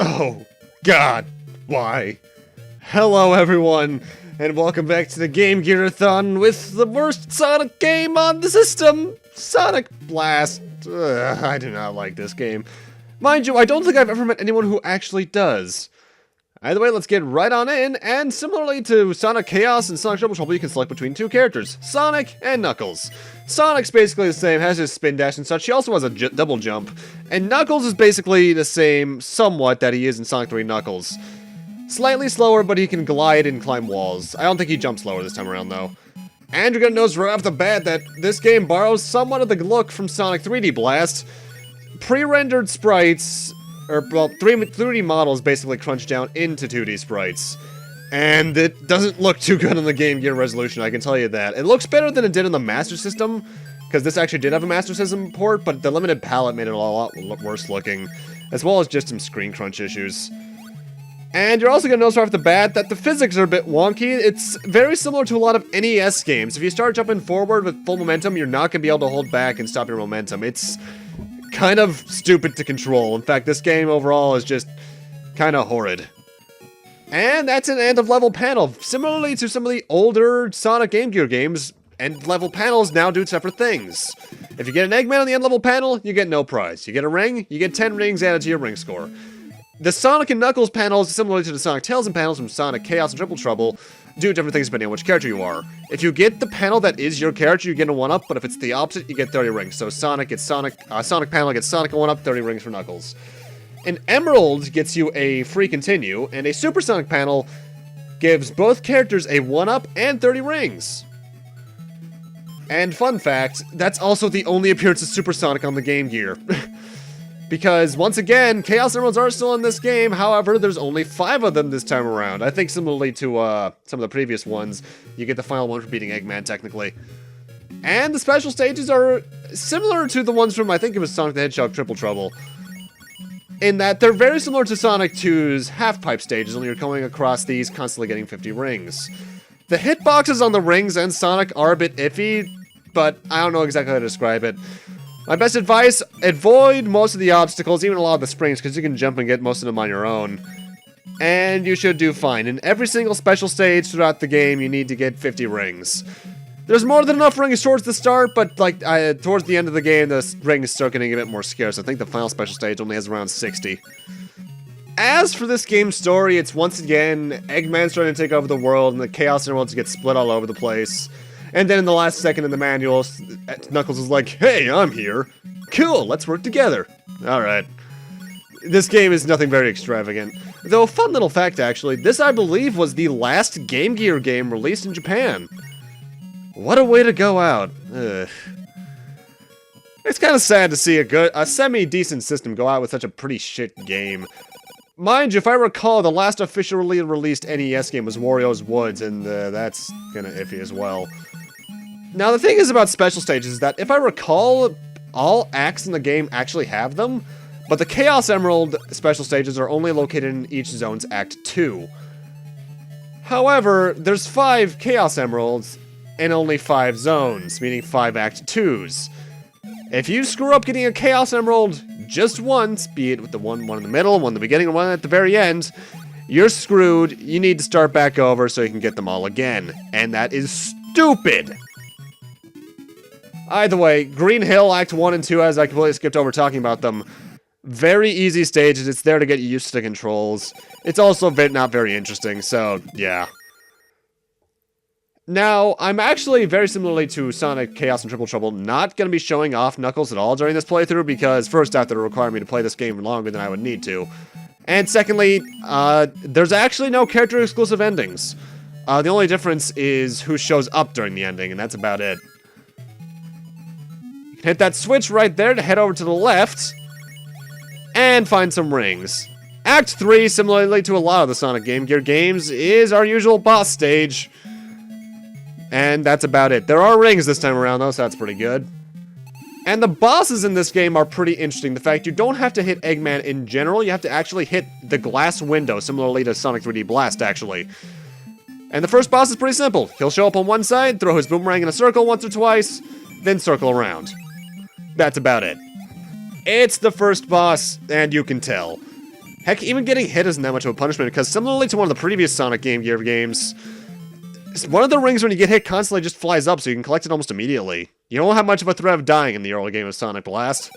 Oh, God, why? Hello, everyone, and welcome back to the Game Gear-a-thon with the worst Sonic game on the system, Sonic Blast. I do not like this game. Mind you, I don't think I've ever met anyone who actually does. Either way, let's get right on in, and similarly to Sonic Chaos and Sonic Triple Trouble, you can select between two characters, Sonic and Knuckles. Sonic's basically the same, has his spin dash and such, he also has a double jump, and Knuckles is basically the same, somewhat, that he is in Sonic 3 Knuckles. Slightly slower, but he can glide and climb walls. I don't think he jumps lower this time around, though. And you're gonna notice right off the bat that this game borrows somewhat of the look from Sonic 3D Blast. Pre-rendered sprites, or, well, 3D models basically crunched down into 2D sprites. And it doesn't look too good on the Game Gear resolution, I can tell you that. It looks better than it did on the Master System, because this actually did have a Master System port, but the limited palette made it a lot worse looking, as well as just some screen crunch issues. And you're also going to notice right off the bat that the physics are a bit wonky. It's very similar to a lot of NES games. If you start jumping forward with full momentum, you're not going to be able to hold back and stop your momentum. It's kind of stupid to control. In fact, this game overall is just kind of horrid. And that's an end-of-level panel. Similarly to some of the older Sonic Game Gear games, end-level panels now do separate things. If you get an Eggman on the end-level panel, you get no prize. You get a ring, you get 10 rings added to your ring score. The Sonic and Knuckles panels, similarly to the Sonic Tails and panels from Sonic Chaos and Triple Trouble, do different things depending on which character you are. If you get the panel that is your character, you get a 1-up, but if it's the opposite, you get 30 rings. So Sonic gets Sonic panel gets Sonic a 1-up, 30 rings for Knuckles. An Emerald gets you a free continue, and a Super Sonic panel gives both characters a 1-up and 30 rings. And fun fact, that's also the only appearance of Super Sonic on the Game Gear. Because, once again, Chaos Emeralds are still in this game, however, there's only 5 of them this time around. I think similarly to some of the previous ones, you get the final one for beating Eggman, technically. And the special stages are similar to the ones from, I think it was Sonic the Hedgehog Triple Trouble, in that they're very similar to Sonic 2's half-pipe stages, only you're going across these, constantly getting 50 rings. The hitboxes on the rings and Sonic are a bit iffy, but I don't know exactly how to describe it. My best advice, avoid most of the obstacles, even a lot of the springs, because you can jump and get most of them on your own. And you should do fine. In every single special stage throughout the game, you need to get 50 rings. There's more than enough rings towards the start, but like towards the end of the game, the rings start getting a bit more scarce. I think the final special stage only has around 60. As for this game's story, it's once again Eggman's trying to take over the world, and the Chaos Emeralds get split all over the place. And then in the last second in the manual, Knuckles is like, "Hey, I'm here. Cool, let's work together." Alright. This game is nothing very extravagant. Though, a fun little fact actually, this I believe was the last Game Gear game released in Japan. What a way to go out. Ugh. It's kind of sad to see a semi-decent system go out with such a pretty shit game. Mind you, if I recall, the last officially released NES game was Wario's Woods, and that's kinda iffy as well. Now, the thing is about special stages is that, if I recall, all acts in the game actually have them, but the Chaos Emerald special stages are only located in each zone's Act 2. However, there's 5 Chaos Emeralds and only 5 zones, meaning 5 Act 2s. If you screw up getting a Chaos Emerald just once, be it with the one in the middle, one in the beginning, or one at the very end, you're screwed. You need to start back over so you can get them all again. And that is stupid! Either way, Green Hill Act 1 and 2, as I completely skipped over talking about them, very easy stages. It's there to get you used to the controls. It's also not very interesting, so yeah. Now, I'm actually, very similarly to Sonic Chaos and Triple Trouble, not going to be showing off Knuckles at all during this playthrough, because first off, it would require me to play this game longer than I would need to. And secondly, there's actually no character-exclusive endings. The only difference is who shows up during the ending, and that's about it. You can hit that switch right there to head over to the left, and find some rings. Act 3, similarly to a lot of the Sonic Game Gear games, is our usual boss stage. And that's about it. There are rings this time around, though, so that's pretty good. And the bosses in this game are pretty interesting. The fact you don't have to hit Eggman in general, you have to actually hit the glass window, similarly to Sonic 3D Blast, actually. And the first boss is pretty simple. He'll show up on one side, throw his boomerang in a circle once or twice, then circle around. That's about it. It's the first boss, and you can tell. Heck, even getting hit isn't that much of a punishment, because similarly to one of the previous Sonic Game Gear games, one of the rings when you get hit constantly just flies up, so you can collect it almost immediately. You don't have much of a threat of dying in the early game of Sonic Blast.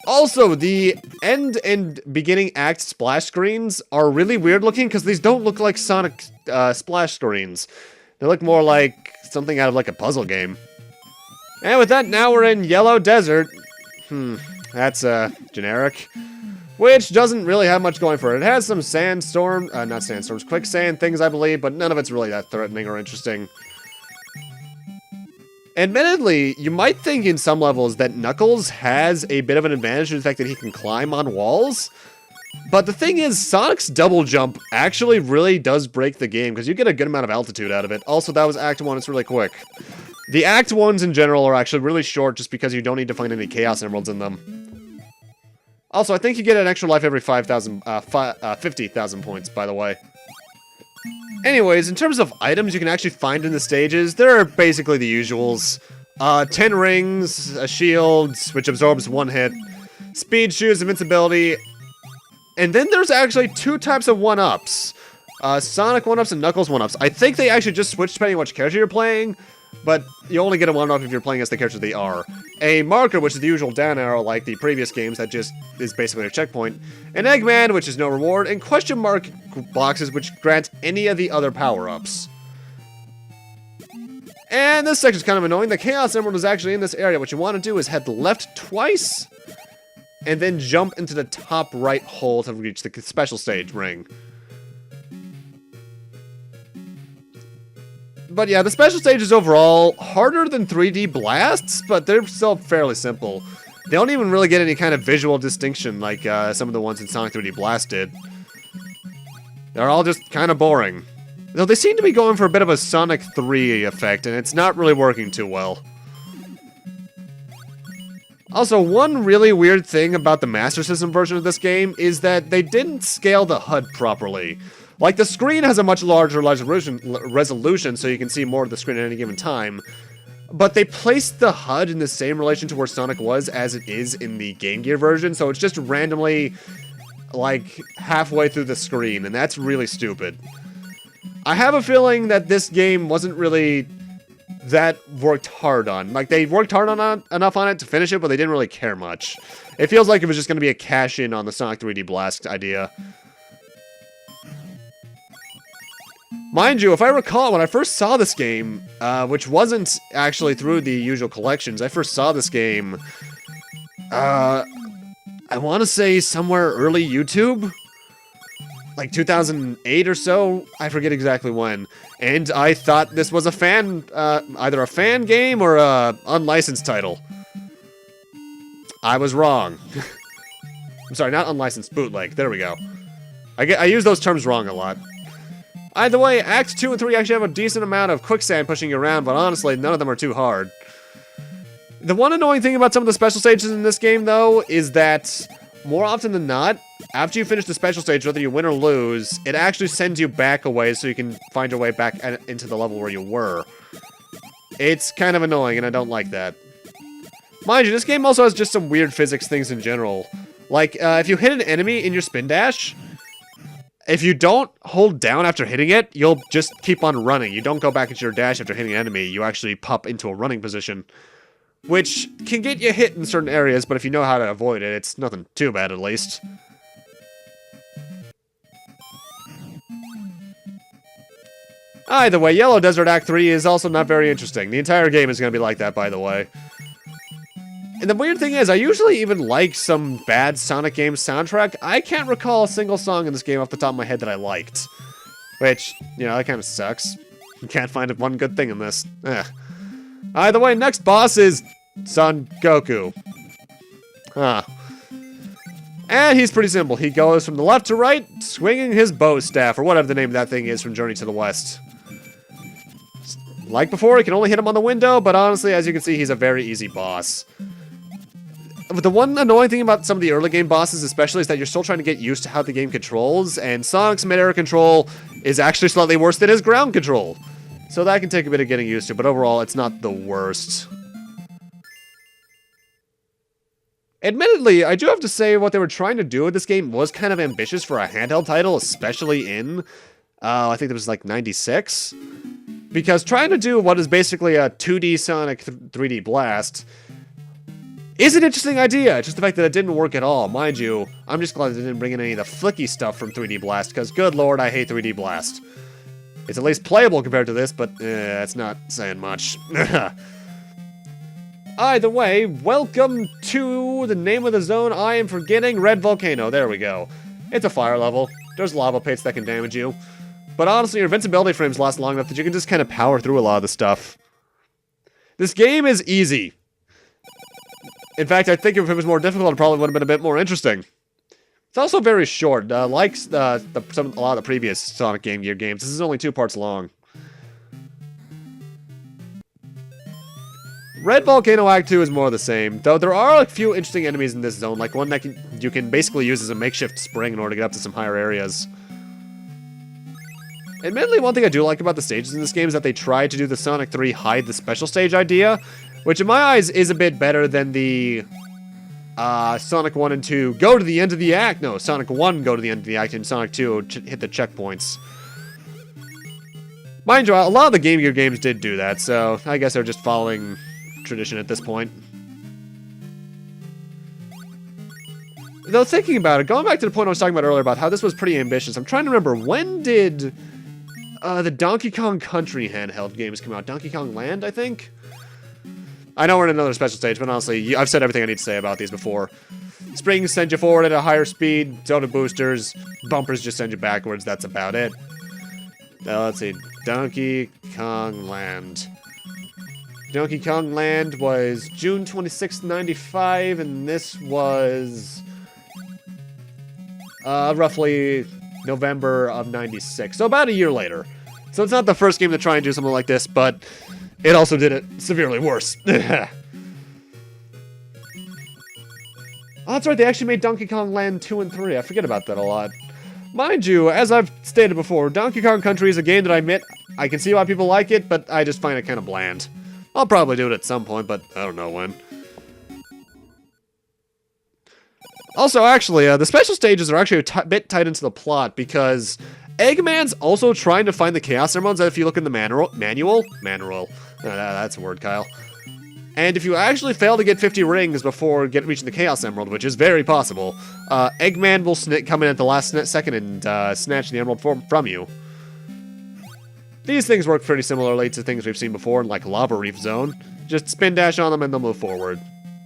Also, the end and beginning act splash screens are really weird looking, because these don't look like Sonic splash screens. They look more like something out of like a puzzle game. And with that, now we're in Yellow Desert. That's generic. Which doesn't really have much going for it. It has some sandstorm, not sandstorms, quicksand things, I believe, but none of it's really that threatening or interesting. Admittedly, you might think in some levels that Knuckles has a bit of an advantage in the fact that he can climb on walls. But the thing is, Sonic's double jump actually really does break the game, because you get a good amount of altitude out of it. Also, that was Act 1, it's really quick. The Act 1s in general are actually really short just because you don't need to find any Chaos Emeralds in them. Also, I think you get an extra life every 50,000 points, by the way. Anyways, in terms of items you can actually find in the stages, there are basically the usuals. 10 rings, a shield, which absorbs 1 hit, speed shoes, invincibility, and then there's actually 2 types of 1-ups. Sonic 1-ups and Knuckles 1-ups. I think they actually just switch depending on which character you're playing, but you only get a 1-up if you're playing as the character they are. A marker, which is the usual down arrow like the previous games that just is basically a checkpoint. An Eggman, which is no reward, and question mark boxes, which grant any of the other power-ups. And this section's kind of annoying. The Chaos Emerald is actually in this area. What you want to do is head left twice, and then jump into the top right hole to reach the special stage ring. But yeah, the special stages overall, harder than 3D blasts, but they're still fairly simple. They don't even really get any kind of visual distinction like some of the ones in Sonic 3D Blast did. They're all just kind of boring. Though they seem to be going for a bit of a Sonic 3 effect, and it's not really working too well. Also, one really weird thing about the Master System version of this game is that they didn't scale the HUD properly. Like, the screen has a much larger resolution, so you can see more of the screen at any given time. But they placed the HUD in the same relation to where Sonic was as it is in the Game Gear version, so it's just randomly, like, halfway through the screen, and that's really stupid. I have a feeling that this game wasn't really that worked hard on. Like, they worked hard on enough on it to finish it, but they didn't really care much. It feels like it was just going to be a cash-in on the Sonic 3D Blast idea. Mind you, if I recall, when I first saw this game, which wasn't actually through the usual collections, I first saw this game, I want to say somewhere early YouTube? Like 2008 or so? I forget exactly when. And I thought this was a fan, either a fan game or a unlicensed title. I was wrong. I'm sorry, not unlicensed, bootleg. There we go. I use those terms wrong a lot. Either way, Acts 2 and 3 actually have a decent amount of quicksand pushing you around, but honestly, none of them are too hard. The one annoying thing about some of the special stages in this game, though, is that, more often than not, after you finish the special stage, whether you win or lose, it actually sends you back a ways so you can find your way back into the level where you were. It's kind of annoying, and I don't like that. Mind you, this game also has just some weird physics things in general. Like, if you hit an enemy in your spin dash, if you don't hold down after hitting it, you'll just keep on running. You don't go back into your dash after hitting an enemy, you actually pop into a running position. Which can get you hit in certain areas, but if you know how to avoid it, it's nothing too bad at least. Either way, Yellow Desert Act 3 is also not very interesting. The entire game is going to be like that, by the way. And the weird thing is, I usually even like some bad Sonic game soundtrack. I can't recall a single song in this game off the top of my head that I liked. Which, you know, that kind of sucks. You can't find one good thing in this. Either way, next boss is Son Goku. And he's pretty simple. He goes from the left to right, swinging his bow staff, or whatever the name of that thing is from Journey to the West. Like before, you can only hit him on the window, but honestly, as you can see, he's a very easy boss. But the one annoying thing about some of the early game bosses especially is that you're still trying to get used to how the game controls, and Sonic's mid-air control is actually slightly worse than his ground control. So that can take a bit of getting used to, but overall, it's not the worst. Admittedly, I do have to say what they were trying to do with this game was kind of ambitious for a handheld title, especially in, I think it was like 96. Because trying to do what is basically a 2D Sonic 3D Blast is an interesting idea. Just the fact that it didn't work at all. Mind you, I'm just glad they didn't bring in any of the flicky stuff from 3D Blast, because good lord, I hate 3D Blast. It's at least playable compared to this, but it's not saying much. Either way, welcome to the name of the zone I am forgetting, Red Volcano. There we go. It's a fire level. There's lava pits that can damage you. But honestly, your invincibility frames last long enough that you can just kind of power through a lot of the stuff. This game is easy. In fact, I think if it was more difficult, it probably would have been a bit more interesting. It's also very short. Like a lot of the previous Sonic Game Gear games, this is only 2 parts long. Red Volcano Act 2 is more of the same, though there are a few interesting enemies in this zone, like one that you can basically use as a makeshift spring in order to get up to some higher areas. Admittedly, one thing I do like about the stages in this game is that they tried to do the Sonic 3 hide the special stage idea, which in my eyes is a bit better than the Sonic 1 and 2 go to the end of the act. No, Sonic 1 go to the end of the act and Sonic 2 hit the checkpoints. Mind you, a lot of the Game Gear games did do that, so I guess they're just following tradition at this point. Though thinking about it, going back to the point I was talking about earlier about how this was pretty ambitious, I'm trying to remember, when did the Donkey Kong Country handheld games come out? Donkey Kong Land, I think? I know we're in another special stage, but honestly, I've said everything I need to say about these before. Springs send you forward at a higher speed, soda boosters, bumpers just send you backwards, that's about it. Let's see, Donkey Kong Land. Donkey Kong Land was June 26, 95, and this was roughly November of 96, so about a year later. So it's not the first game to try and do something like this, but it also did it severely worse. Oh, that's right, they actually made Donkey Kong Land 2 and 3. I forget about that a lot. Mind you, as I've stated before, Donkey Kong Country is a game that I admit I can see why people like it, but I just find it kind of bland. I'll probably do it at some point, but I don't know when. Also, actually, the special stages are actually a bit tied into the plot, because Eggman's also trying to find the Chaos Emeralds if you look in the manual. That's a word, Kyle. And if you actually fail to get 50 rings before reaching the Chaos Emerald, which is very possible, Eggman will come in at the last second and snatch the emerald from you. These things work pretty similarly to things we've seen before in like Lava Reef Zone. Just spin dash on them and they'll move forward.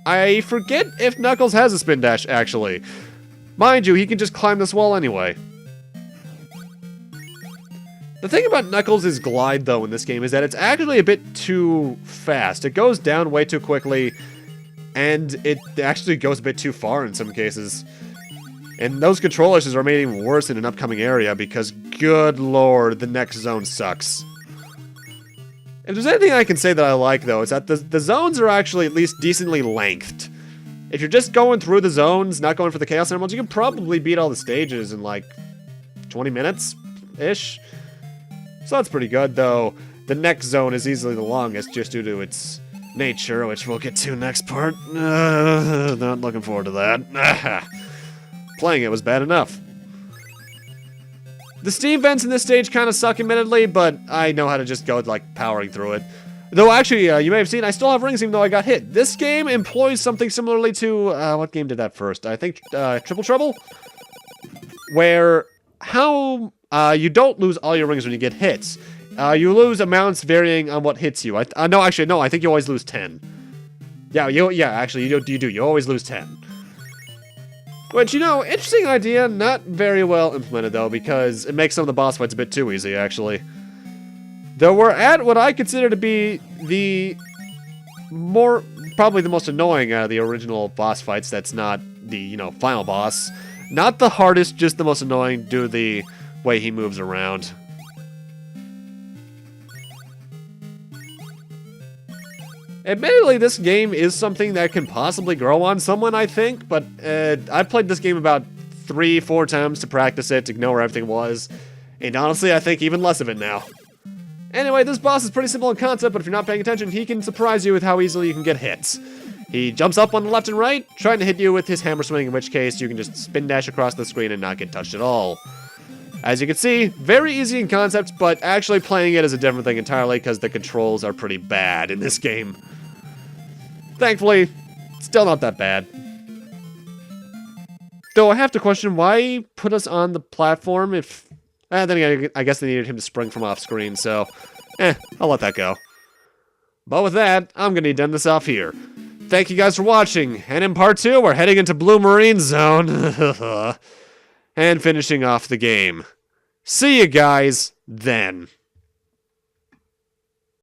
I forget if Knuckles has a spin dash, actually. Mind you, he can just climb this wall anyway. The thing about Knuckles' glide, though, in this game is that it's actually a bit too fast. It goes down way too quickly, and it actually goes a bit too far in some cases. And those control issues are made even worse in an upcoming area because, good lord, the next zone sucks. If there's anything I can say that I like, though, it's that the zones are actually at least decently lengthed. If you're just going through the zones, not going for the Chaos Emeralds, you can probably beat all the stages in, like, 20 minutes-ish. So that's pretty good, though the next zone is easily the longest just due to its nature, which we'll get to next part. Not looking forward to that. Playing it was bad enough. The steam vents in this stage kind of suck, admittedly, but I know how to just go, like, powering through it. Though, actually, you may have seen, I still have rings even though I got hit. This game employs something similarly to, what game did that first? I think, Triple Trouble? Where, you don't lose all your rings when you get hits. You lose amounts varying on what hits you. No, I think you always lose 10. Actually, you do. You always lose 10. Which, interesting idea, not very well implemented, though, because it makes some of the boss fights a bit too easy, actually. Though we're at what I consider to be probably the most annoying out of the original boss fights that's not the, final boss. Not the hardest, just the most annoying due to the way he moves around. Admittedly, this game is something that can possibly grow on someone, I think, but I've played this game about 3-4 times to practice it, to know where everything was, and honestly, I think even less of it now. Anyway, this boss is pretty simple in concept, but if you're not paying attention, he can surprise you with how easily you can get hits. He jumps up on the left and right, trying to hit you with his hammer swing, in which case you can just spin dash across the screen and not get touched at all. As you can see, very easy in concept, but actually playing it is a different thing entirely because the controls are pretty bad in this game. Thankfully, still not that bad. Though I have to question why put us on the platform if... then again, I guess they needed him to spring from off screen, so... I'll let that go. But with that, I'm gonna end this off here. Thank you guys for watching, and in part 2, we're heading into Blue Marine Zone. And finishing off the game. See you guys then.